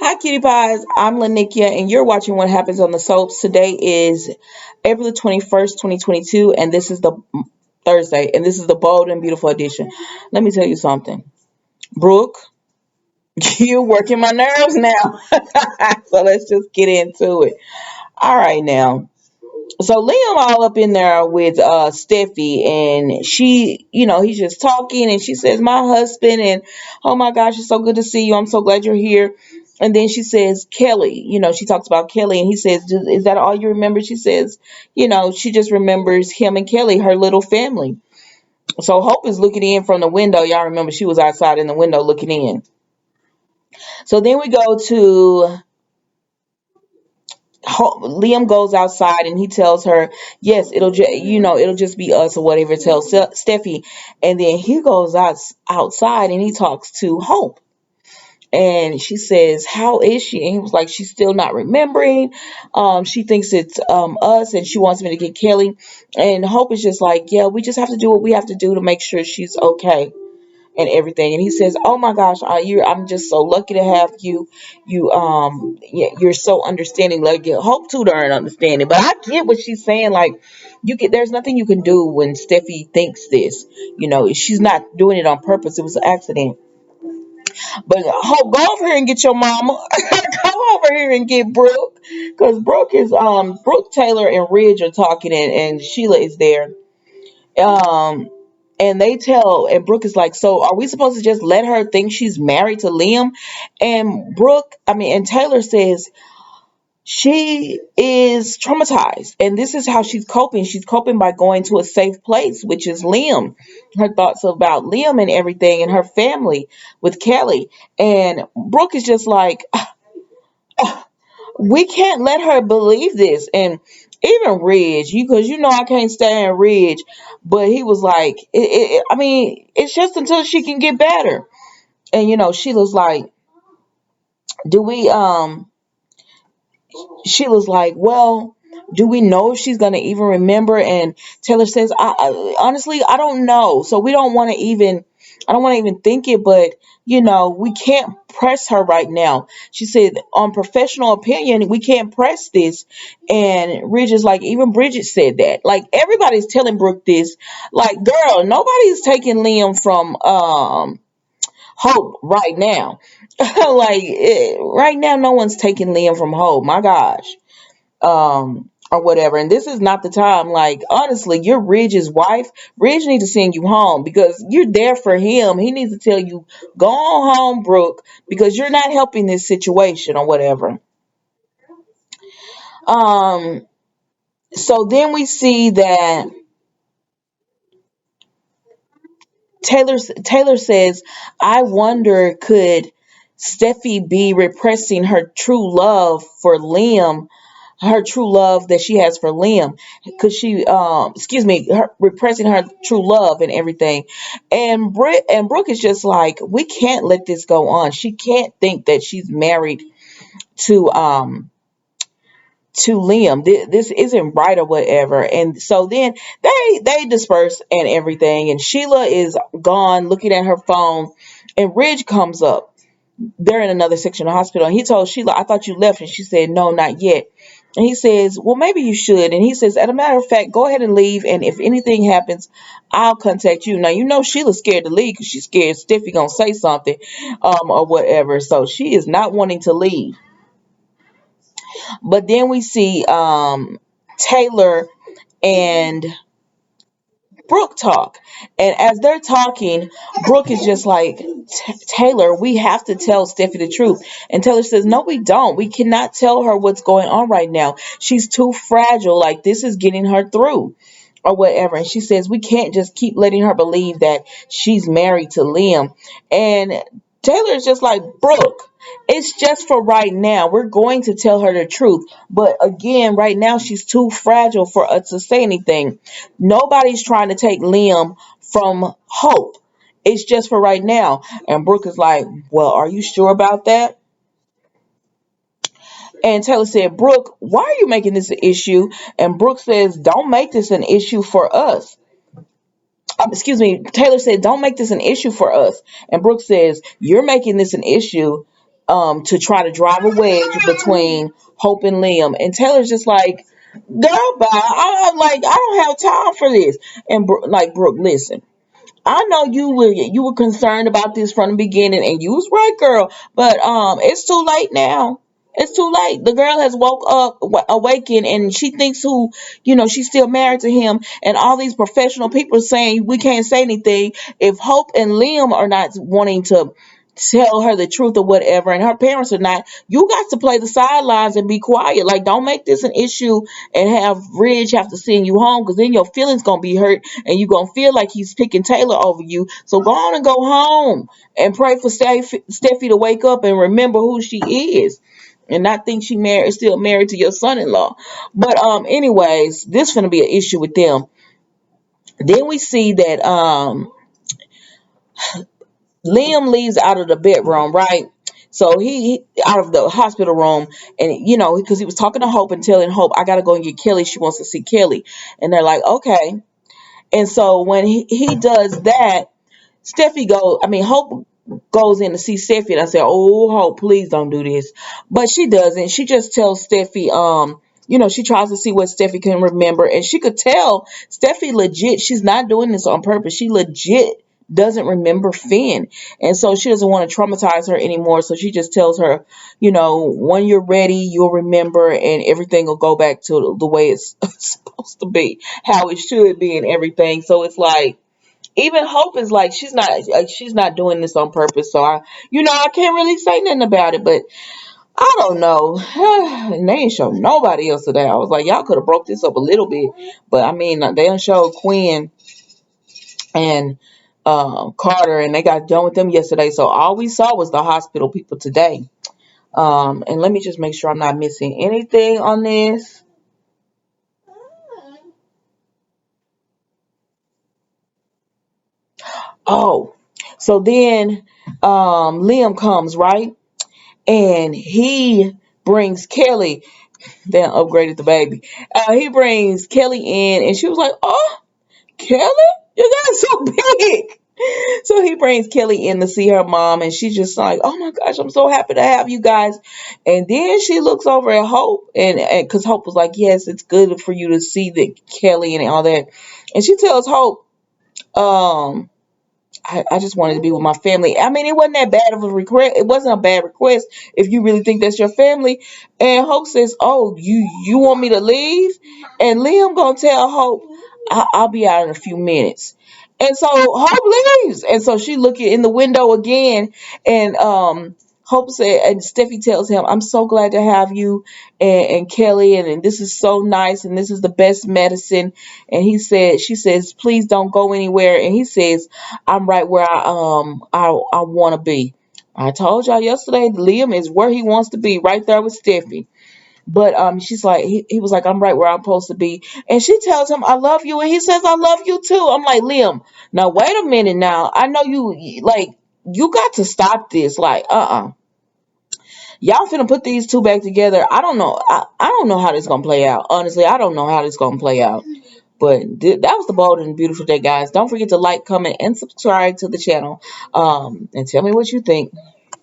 Hi, cutie pies. I'm Lanikia, and you're watching What Happens on the Soaps. Today is April the 21st, 2022, and this is the Thursday, and this is the bold and beautiful edition. Let me tell you something. Brooke, you're working my nerves now. So let's just get into it. All right, now. So Liam all up in there with Steffi, and he's just talking, and she says, "My husband," and "Oh my gosh, it's so good to see you. I'm so glad you're here." And then she says, "Kelly," she talks about Kelly, and he says, "Is that all you remember?" She says, she just remembers him and Kelly, her little family. So Hope is looking in from the window. Y'all remember she was outside in the window looking in. So then we go to Liam goes outside and he tells her, "Yes, it'll just be us or whatever." Tells Steffi, and then he goes outside and he talks to Hope, and she says, "How is she?" And he was like, "She's still not remembering. She thinks it's us, and she wants me to get Kelly." And Hope is just like, "Yeah, we just have to do what we have to do to make sure she's okay." And everything. And he says, "Oh my gosh, I'm just so lucky to have you. You're so understanding. Like, you hope to darn understanding." But I get what she's saying. Like, there's nothing you can do when Steffi thinks this. She's not doing it on purpose. It was an accident. But Hope, go over here and get your mama. Come over here and get Brooke, because Brooke, Taylor, and Ridge are talking, and Sheila is there. Um, and and Brooke is like, "So are we supposed to just let her think she's married to Liam?" And Taylor says she is traumatized, and this is how she's coping. She's coping by going to a safe place, which is Liam. Her thoughts about Liam and everything, and her family with Kelly. And Brooke is just like, we can't let her believe this. And even Ridge, because I can't stand Ridge, but he was like, it's just until she can get better. And Sheila's like, do we Sheila's like, "Well, do we know if she's gonna even remember?" And Taylor says, Honestly, I don't know. So we don't want to even, I don't want to even think it, but we can't press her right now." She said, "On professional opinion, we can't press this." And Ridge is like, even Bridget said that. Like, everybody's telling Brooke this. Like, girl, nobody's taking Liam from Hope right now. Like, right now, no one's taking Liam from Hope. My gosh, or whatever. And this is not the time. Like, honestly, you're Ridge's wife. Ridge needs to send you home because you're there for him. He needs to tell you, "Go on home, Brooke, because you're not helping this situation," or whatever. Um. So then we see that Taylor says, "I wonder, could Steffi be repressing her true love for Liam, her true love that she has for Liam? Could she, excuse me, repressing her true love and everything?" And Brooke is just like, "We can't let this go on. She can't think that she's married to Liam. This isn't right or whatever." And so then they disperse and everything, and Sheila is gone looking at her phone, and Ridge comes up. They're in another section of the hospital, and he told Sheila, "I thought you left," and she said, "No, not yet." And he says, "Well, maybe you should." And he says, "As a matter of fact, go ahead and leave, and if anything happens, I'll contact you." Now, Sheila's scared to leave because she's scared Steffi gonna say something, or whatever. So she is not wanting to leave. But then we see Taylor and Brooke talk. And as they're talking, Brooke is just like, "Taylor, we have to tell Steffi the truth." And Taylor says, "No, we don't. We cannot tell her what's going on right now. She's too fragile. Like, this is getting her through," or whatever. And she says, "We can't just keep letting her believe that she's married to Liam." And Taylor's just like, "Brooke, it's just for right now. We're going to tell her the truth. But again, right now, she's too fragile for us to say anything. Nobody's trying to take Liam from Hope. It's just for right now." And Brooke is like, "Well, are you sure about that?" And Taylor said, "Brooke, why are you making this an issue?" And Brooke says, "Don't make this an issue for us." Excuse me. Taylor said, "Don't make this an issue for us." And Brooke says, "You're making this an issue to try to drive a wedge between Hope and Liam. And Taylor's just like, girl, bye. I'm like, I don't have time for this. And like, Brooke, listen. I know you were concerned about this from the beginning, and you was right, girl. But it's too late now. It's too late. The girl has woke up, awakened, and she thinks she's still married to him. And all these professional people saying we can't say anything. If Hope and Liam are not wanting to tell her the truth or whatever, and her parents are not, you got to play the sidelines and be quiet. Like, don't make this an issue and have Ridge have to send you home, because then your feelings gonna be hurt and you're gonna feel like he's picking Taylor over you. So go on and go home and pray for Steffi to wake up and remember who she is, and not think she still married to your son-in-law. But anyways, this gonna be an issue with them. Then we see that Liam leaves out of the bedroom, right? So he out of the hospital room, and because he was talking to Hope and telling Hope, I gotta go and get Kelly. She wants to see Kelly, and they're like, okay. And so when he does that, Hope goes in to see Steffi, and I said, oh, Hope, please don't do this. But she doesn't. She just tells Steffi, she tries to see what Steffi can remember, and she could tell Steffi legit, she's not doing this on purpose. She legit doesn't remember Finn. And so she doesn't want to traumatize her anymore. So she just tells her, when you're ready, you'll remember, and everything will go back to the way it's supposed to be, how it should be and everything. So it's like, even Hope is like, she's not doing this on purpose. So I can't really say nothing about it, but I don't know. And they ain't show nobody else today. I was like, y'all could have broke this up a little bit, but I mean, they done showed Quinn and Carter, and they got done with them yesterday. So all we saw was the hospital people today. And let me just make sure I'm not missing anything on this. Oh, so then Liam comes, right? And he brings Kelly. They upgraded the baby. He brings Kelly in, and she was like, "Oh, Kelly, you got so big." So he brings Kelly in to see her mom, and she's just like, "Oh my gosh, I'm so happy to have you guys." And then she looks over at Hope, and because Hope was like, "Yes, it's good for you to see the Kelly and all that," and she tells Hope, um, I just wanted to be with my family. I mean, it wasn't that bad of a request. It wasn't a bad request if you really think that's your family. And Hope says, "Oh, you want me to leave?" And Liam gonna tell Hope, I'll be out in a few minutes." And so Hope leaves. And so she looking in the window again, and Hope said, and Steffi tells him, "I'm so glad to have you and Kelly, and this is so nice, and this is the best medicine." And she says, "Please don't go anywhere." And he says, "I'm right where I want to be." I told y'all yesterday, Liam is where he wants to be, right there with Steffi. But she's like, he was like, "I'm right where I'm supposed to be." And she tells him, "I love you," and he says, "I love you too." I'm like, Liam, now wait a minute. Now I know you got to stop this. Like, y'all finna put these two back together. I don't know. I don't know how this gonna play out. Honestly, I don't know how this gonna play out. But that was the bold and beautiful day, guys. Don't forget to like, comment, and subscribe to the channel. And tell me what you think.